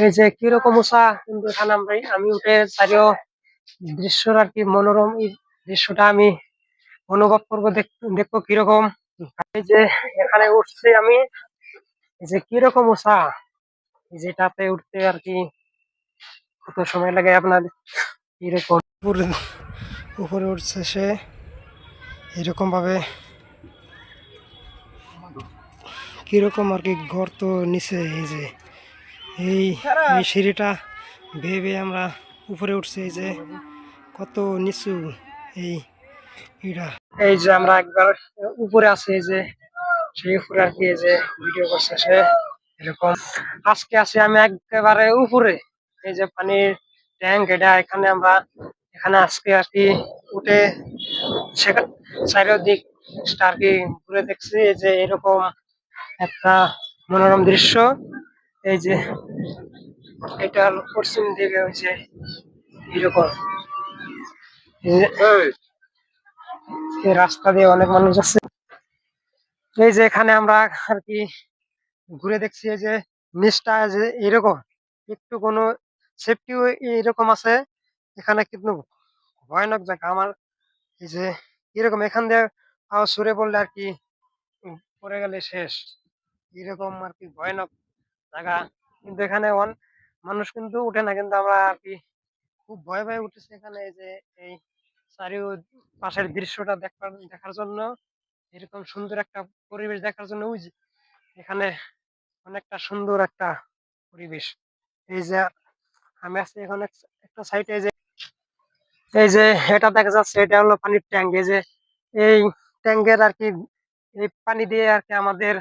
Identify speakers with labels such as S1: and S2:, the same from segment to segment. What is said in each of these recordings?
S1: এই যে কিরকম উঁচা কিন্তু এখানে আমি উঠে চারিও দৃশ্যর আর কি মনোরম এই দৃশ্যটা আমি অনুভব করবো, দেখবো কিরকম। এই যে এখানে উঠছি আমি, এই যে কিরকম উঁচা, এই যেটাতে উঠতে আর কি কত সময় লাগে আপনার, এরকম উপরে উপরে উঠছে সে এরকম ভাবে, কিরকম আর কি গর্ত নিচে। এই যে এই এই সিঁড়িটা ভেবে আমরা উপরে উঠছি, এই যে কত নিচু এই ইটা। এই যে আমরা একবার উপরে আছি, এই যে সেই উপরে আর কি এই যে ভিডিও করছে সে এরকম। আজকে আছি আমি একেবারে উপরে, এই যে পানির ট্যাঙ্ক এটা, এখানে আমরা এখানে আজকে আর কি উঠে সেখানে চারিদিক আর কি ঘুরে দেখছি, এই যে এরকম একটা মনোরম দৃশ্য। এই যে এটা হলো পশ্চিম দিকে হয়েছে এরকম, এই রাস্তা দিয়ে অনেক মানুষ আছে। এই যে এখানে আমরা আর কি ঘুরে দেখছি, এই যে নিচটা যে এরকম একটু কোনো সেফটিও এরকম আছে এখানে, কিন্তু ভয়ানক জায়গা আমার। এই যে এরকম এখান দিয়ে সরে পড়লে আর কি পড়ে গেলে শেষ, এরকম আর কি ভয়ানক জায়গা। কিন্তু এখানে মানুষ কিন্তু উঠে না, কিন্তু আমরা আর কি খুব ভয়ে ভয়ে উঠেছি এখানে। এই যে এই চারিও পাশের দৃশ্যটা দেখার জন্য, এরকম সুন্দর একটা পরিবেশ দেখার জন্য। ওই যে এখানে অনেকটা সুন্দর একটা পরিবেশ। এই যে আমি আছি এখন একটা সাইডে, এই যে এটা দেখা যাচ্ছে এটা হলো পানির ট্যাঙ্ক। এই যে এই ট্যাঙ্কের আর কি এই পানি দিয়ে আর কি আমাদের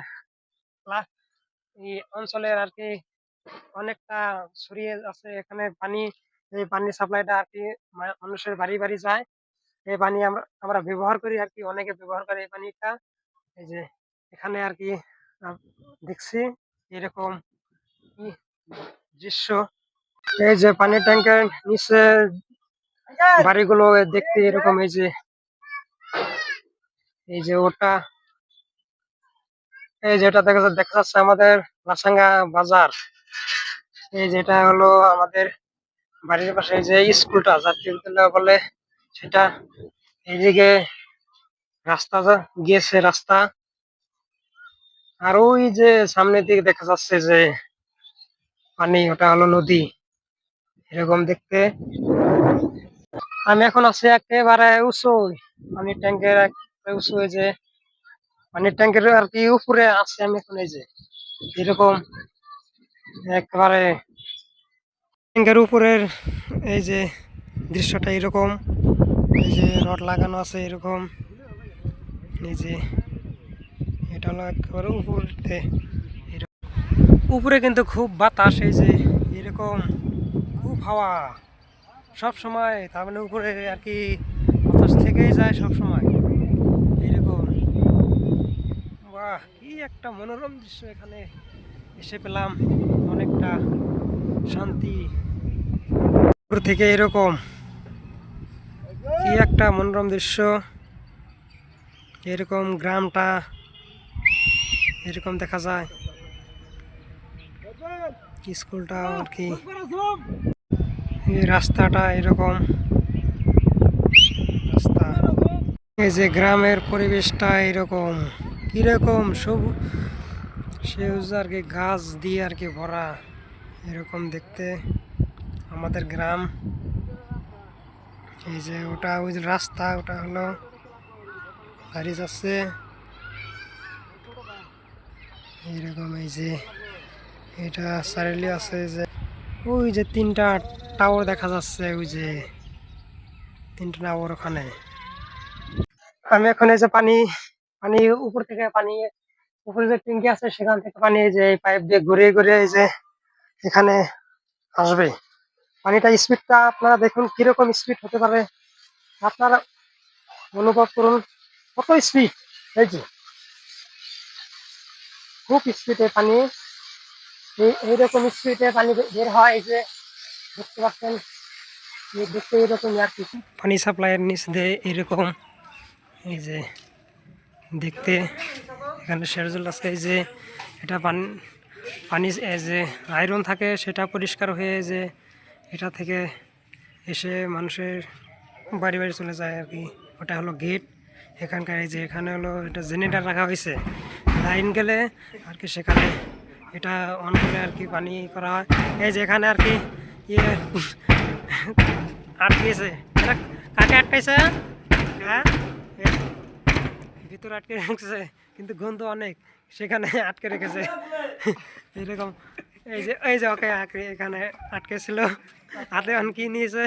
S1: এই অঞ্চলের আর কি অনেকটা ছড়িয়ে আছে এখানে পানি। এই পানি সাপ্লাইটা আর কি মানুষের বাড়ি বাড়ি যায়। এই পানি আমরা আমরা ব্যবহার করি আর কি, অনেকে ব্যবহার করে এই পানিটা। এই যে এখানে আর কি আহ, দেখছি এরকম কি দৃশ্য। এই যে পানি ট্যাঙ্কের নিচে বাড়িগুলো দেখতে এরকম। এই যে ওটা, এই যেটা দেখা যাচ্ছে আমাদের লাসাঙ্গা বাজার। এই যেটা হলো আমাদের বাড়ির পাশে, এই যে স্কুলটা জাতীয় বিদ্যালয় বলে সেটা। এইদিকে রাস্তা গিয়েছে রাস্তা, আর ওই যে সামনের দিকে দেখা যাচ্ছে যে পানি, ওটা হলো নদী এরকম দেখতে। আমি এখন আছি একেবারে উঁচু পানির ট্যাঙ্কের একেবারে উঁচু, এই যে পানির ট্যাঙ্কের আর কি উপরে আছে আমি এখন। এই যে এরকম একেবারে ট্যাঙ্কের উপরের এই যে দৃশ্যটা এরকম, এই যে রড লাগানো আছে এরকম। এই যে এটা হলো একেবারে উপরে, উপরে কিন্তু খুব বাতাস। এই যে এরকম খুব হাওয়া সব সময়, তার মানে উপরে আর কি বাতাস থেকেই যায় সব সময় এরকম। বাহ, কি একটা মনোরম দৃশ্য এখানে এসে পেলাম, অনেকটা শান্তি। উপর থেকে এরকম কি একটা মনোরম দৃশ্য, এরকম গ্রামটা এরকম দেখা যায়। স্কুলটা আর কি, এই রাস্তাটা এরকম রাস্তা। এই যে গ্রামের পরিবেশটা এরকম, কিরকম সবুজ আর কি গাছ দিয়ে আর কি ভরা এরকম দেখতে আমাদের গ্রাম। এই যে ওটা ওই যে রাস্তা, ওটা হলো গাড়ি যাচ্ছে এইরকম। এই যে এটা সারেলি আছে, যে ওই যে তিনটা টাওয়ার দেখা যাচ্ছে, ওই যে তিনটা টাওয়ার ওখানে। আমি এখন এই যে পানি পানি উপর থেকে পানি, উপরে যে ট্যাঙ্কি আছে সেখান থেকে পানি এই যে এই পাইপ দিয়ে ঘুরিয়ে ঘুরিয়ে এই যে এখানে আসবে। পানিটা স্পিডটা আপনারা দেখুন কিরকম স্পিড হতে পারে, আপনারা অনুভব করুন কত স্পিড। এই যে খুব স্পিডে পানি, এইরকম স্পিডে পানি বের হয়। এই যে দেখতে পাচ্ছেন, দেখতে এরকম আর কি পানি সাপ্লাইয়ের নিচ দিয়ে এরকম। এই যে দেখতে এখানে শেরজুল আছে, এই যে এটা পানি যে আয়রন থাকে সেটা পরিষ্কার হয়ে যে এটা থেকে এসে মানুষের বাড়ি বাড়ি চলে যায় আর কি। ওটা হলো গেট এখানকার। এই যে এখানে হলো এটা জেনারেটর রাখা হয়েছে, লাইন গেলে আর কি সেখানে এটা অন করে আর কি পানি করা হয়। এই যে এখানে আর কি ইয়ে আটকেছে, এটা কাকে আটকাইছে? হ্যাঁ, ভিতরে আটকে রেখেছে কিন্তু গন্ধ অনেক, সেখানে আটকে রেখেছে এরকম। এই যে ওকে এখানে আটকে ছিল, হাতে অন কি নিয়েছে।